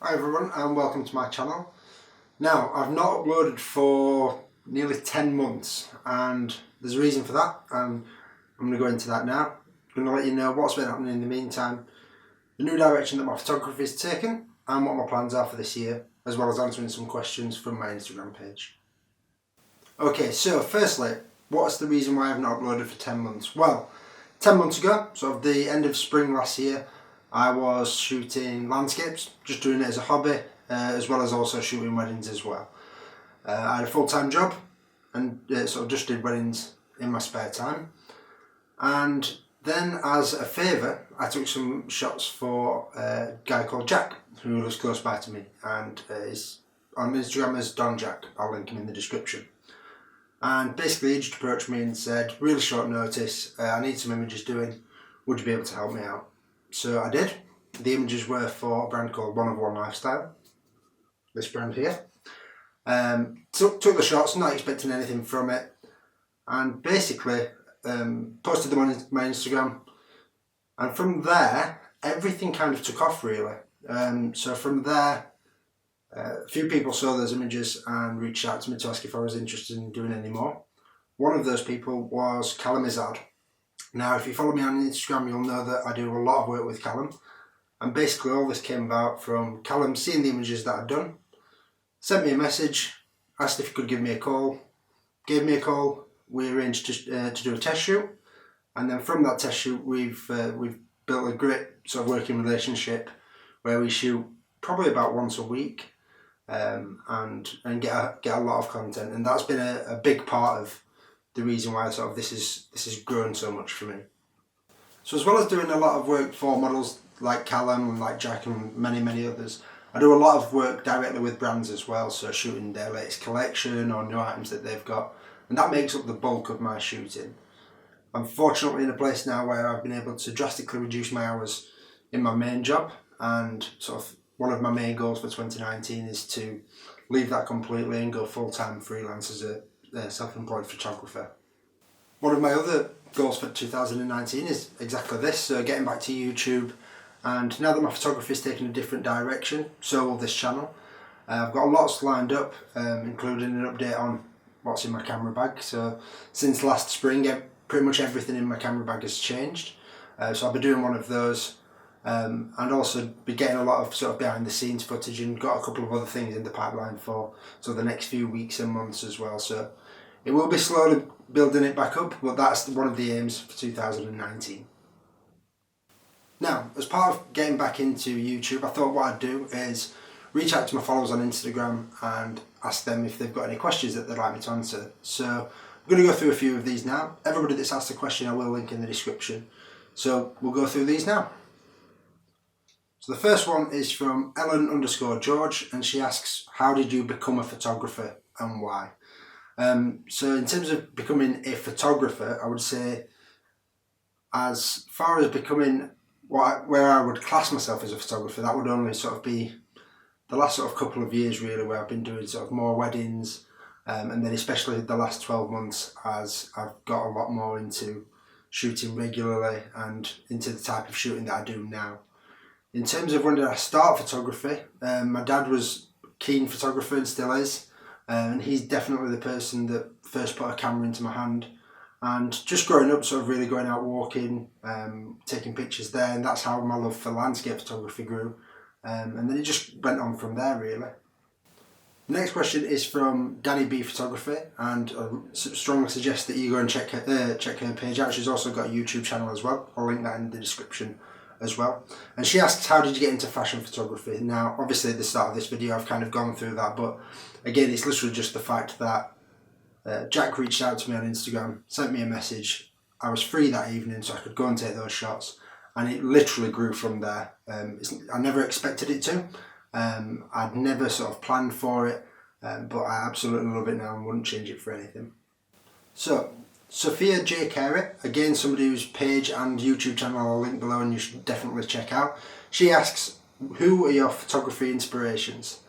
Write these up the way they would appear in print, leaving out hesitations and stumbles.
Hi everyone and welcome to my channel. Now, I've not uploaded for nearly 10 months and there's a reason for that, and I'm going to go into that now. I'm going to let you know what's been happening in the meantime, the new direction that my photography is taken and what my plans are for this year, as well as answering some questions from my Instagram page. Okay, so firstly, what's the reason why I've not uploaded for 10 months? Well, 10 months ago, sort of the end of spring last year, I was shooting landscapes, just doing it as a hobby, as well as also shooting weddings as well. I had a full-time job and sort of just did weddings in my spare time. And then as a favour, I took some shots for a guy called Jack, who lives close by to me, and is on Instagram as Don Jack. I'll link him in the description. And basically he just approached me and said, really short notice, I need some images doing, would you be able to help me out? So I did. The images were for a brand called One of One Lifestyle, this brand here. Took the shots, not expecting anything from it, and basically posted them on my Instagram, and from there everything kind of took off really. So from there a few people saw those images and reached out to me to ask if I was interested in doing any more. One of those people was Callum. Now, if you follow me on Instagram, you'll know that I do a lot of work with Callum. And basically all this came about from Callum seeing the images that I'd done, sent me a message, asked if he could give me a call, gave me a call, we arranged to do a test shoot, and then from that test shoot we've built a great sort of working relationship where we shoot probably about once a week and get a lot of content, and that's been a big part of the reason why sort of this has grown so much for me. So as well as doing a lot of work for models like Callum and like Jack and many others, I do a lot of work directly with brands as well, so shooting their latest collection or new items that they've got, and that makes up the bulk of my shooting. I'm fortunately in a place now where I've been able to drastically reduce my hours in my main job, and sort of one of my main goals for 2019 is to leave that completely and go full-time freelance as a self-employed photographer. One of my other goals for 2019 is exactly this, so getting back to YouTube, and now that my photography is taking a different direction, so will this channel. I've got lots lined up, including an update on what's in my camera bag. So since last spring, pretty much everything in my camera bag has changed, so I'll be doing one of those, and also be getting a lot of sort of behind the scenes footage, and got a couple of other things in the pipeline for the next few weeks and months as well. So it will be slowly building it back up, but that's one of the aims for 2019. Now, as part of getting back into YouTube, I thought what I'd do is reach out to my followers on Instagram and ask them if they've got any questions that they'd like me to answer. So I'm going to go through a few of these now. Everybody that's asked a question I will link in the description. So we'll go through these now. So the first one is from Ellen_George, and she asks, how did you become a photographer and why? So in terms of becoming a photographer, I would say as far as becoming where I would class myself as a photographer, that would only sort of be the last sort of couple of years really, where I've been doing sort of more weddings, and then especially the last 12 months as I've got a lot more into shooting regularly and into the type of shooting that I do now. In terms of when did I start photography, my dad was a keen photographer and still is, and he's definitely the person that first put a camera into my hand. And just growing up, sort of really going out walking, taking pictures there, and that's how my love for landscape photography grew. And then it just went on from there really. The next question is from Dani B Photography, and I strongly suggest that you go and check her page out. She's also got a YouTube channel as well. I'll link that in the description as well. And she asks, how did you get into fashion photography? Now, obviously at the start of this video I've kind of gone through that, but again it's literally just the fact that Jack reached out to me on Instagram, sent me a message. I was free that evening so I could go and take those shots, and it literally grew from there. I never expected it to. I'd never sort of planned for it, but I absolutely love it now and wouldn't change it for anything. So Sophia J. Carey, again somebody whose page and YouTube channel I'll link below and you should definitely check out. She asks, who are your photography inspirations?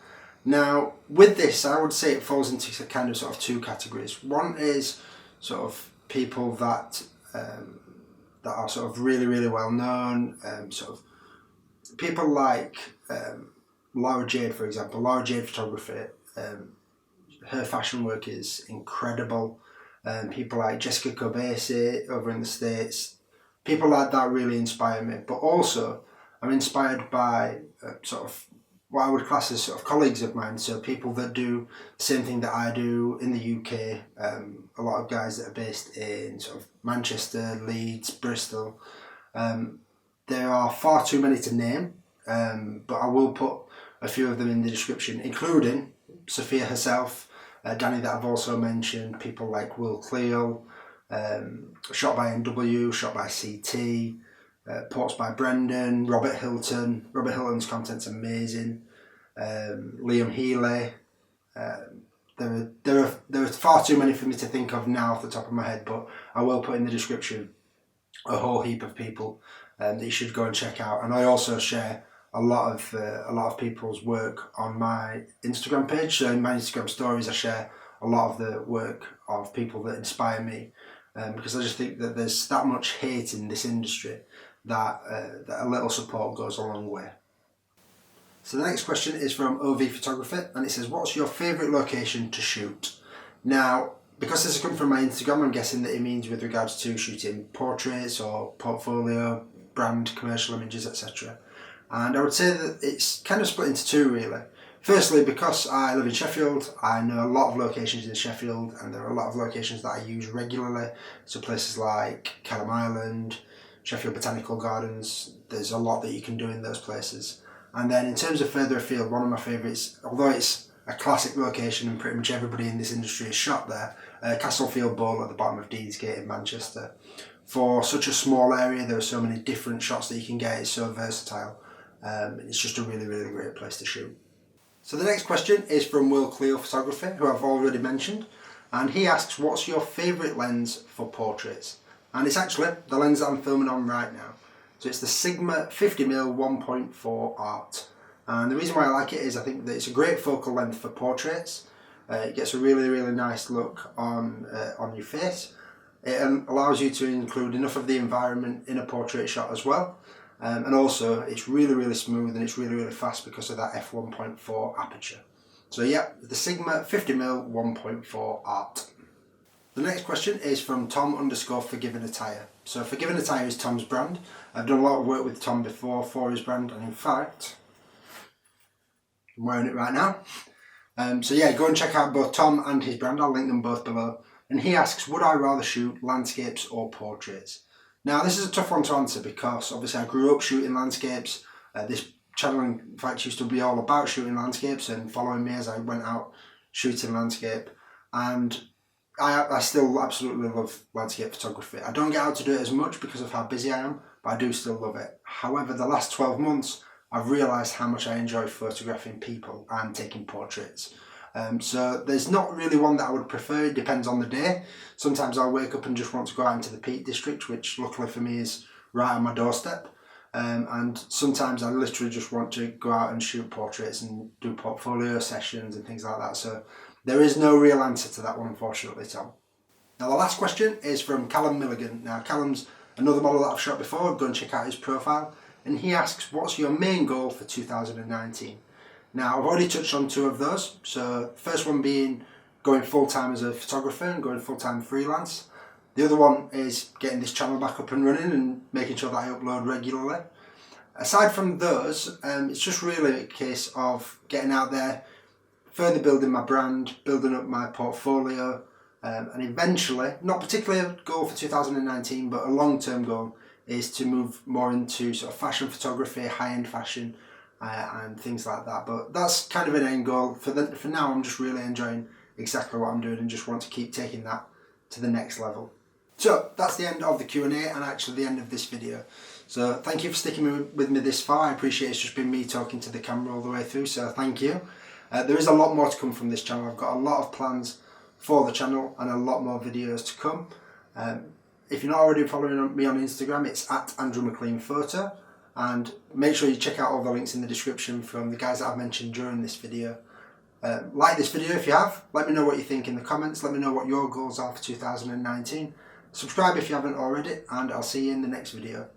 Now, with this, I would say it falls into kind of sort of two categories. One is sort of people that are sort of really well known, sort of people like Laura Jade, for example, Laura Jade Photography, her fashion work is incredible. People like Jessica Kobesi over in the States, people like that really inspire me. But also, I'm inspired by sort of what I would class as sort of colleagues of mine, so people that do the same thing that I do in the UK. A lot of guys that are based in sort of Manchester, Leeds, Bristol. There are far too many to name, but I will put a few of them in the description, including Sophia herself, Dani that I've also mentioned, people like Mclean, shot by NW, shot by CT, ports by Brendan, Robert Hilton. Robert Hilton's content's amazing. Liam Healy. There are far too many for me to think of now off the top of my head, but I will put in the description a whole heap of people that you should go and check out. And I also share a lot of people's work on my Instagram page. So in my Instagram stories, I share a lot of the work of people that inspire me, because I just think that there's that much hate in this industry that a little support goes a long way. So the next question is from OV Photography, and it says, what's your favourite location to shoot? Now, because this has come from my Instagram, I'm guessing that it means with regards to shooting portraits or portfolio, brand, commercial images, etc. And I would say that it's kind of split into two, really. Firstly, because I live in Sheffield, I know a lot of locations in Sheffield, and there are a lot of locations that I use regularly. So places like Kelham Island, Sheffield Botanical Gardens, there's a lot that you can do in those places. And then in terms of further afield, one of my favourites, although it's a classic location and pretty much everybody in this industry is shot there, Castlefield Bowl at the bottom of Deansgate in Manchester. For such a small area, there are so many different shots that you can get, it's so versatile. It's just a really, really great place to shoot. So the next question is from Will Cleo Photography, who I've already mentioned, and he asks, what's your favourite lens for portraits? And it's actually the lens that I'm filming on right now. So it's the Sigma 50mm 1.4 Art. And the reason why I like it is I think that it's a great focal length for portraits. It gets a really, really nice look on your face. It allows you to include enough of the environment in a portrait shot as well. And also it's really, really smooth and it's really, really fast because of that f1.4 aperture. So yeah, the Sigma 50mm 1.4 Art. The next question is from Tom_Forgiven Attire. So Forgiven Attire is Tom's brand. I've done a lot of work with Tom before for his brand, and in fact, I'm wearing it right now. So yeah, go and check out both Tom and his brand. I'll link them both below. And he asks, would I rather shoot landscapes or portraits? Now this is a tough one to answer because obviously I grew up shooting landscapes. This channel in fact used to be all about shooting landscapes and following me as I went out shooting landscape. And I still absolutely love landscape photography. I don't get out to do it as much because of how busy I am, but I do still love it. However, the last 12 months, I've realised how much I enjoy photographing people and taking portraits. So there's not really one that I would prefer, it depends on the day. Sometimes I'll wake up and just want to go out into the Peak District, which luckily for me is right on my doorstep. And sometimes I literally just want to go out and shoot portraits and do portfolio sessions and things like that. So there is no real answer to that one, unfortunately, Tom. Now the last question is from Callum Milligan. Now Callum's another model that I've shot before, go and check out his profile. And he asks, what's your main goal for 2019? Now I've already touched on two of those. So the first one being going full-time as a photographer and going full-time freelance. The other one is getting this channel back up and running and making sure that I upload regularly. Aside from those, it's just really a case of getting out there, further building my brand, building up my portfolio, and eventually, not particularly a goal for 2019, but a long-term goal is to move more into sort of fashion photography, high-end fashion, and things like that. But that's kind of an end goal. For now, I'm just really enjoying exactly what I'm doing and just want to keep taking that to the next level. So that's the end of the Q&A and actually the end of this video. So thank you for sticking with me this far. I appreciate it's just been me talking to the camera all the way through, so thank you. There is a lot more to come from this channel. I've got a lot of plans for the channel and a lot more videos to come. If you're not already following me on Instagram, it's @AndrewMcleanPhoto, and make sure you check out all the links in the description from the guys that I've mentioned during this video. Like this video if you have, let me know what you think in the comments, let me know what your goals are for 2019. Subscribe if you haven't already, and I'll see you in the next video.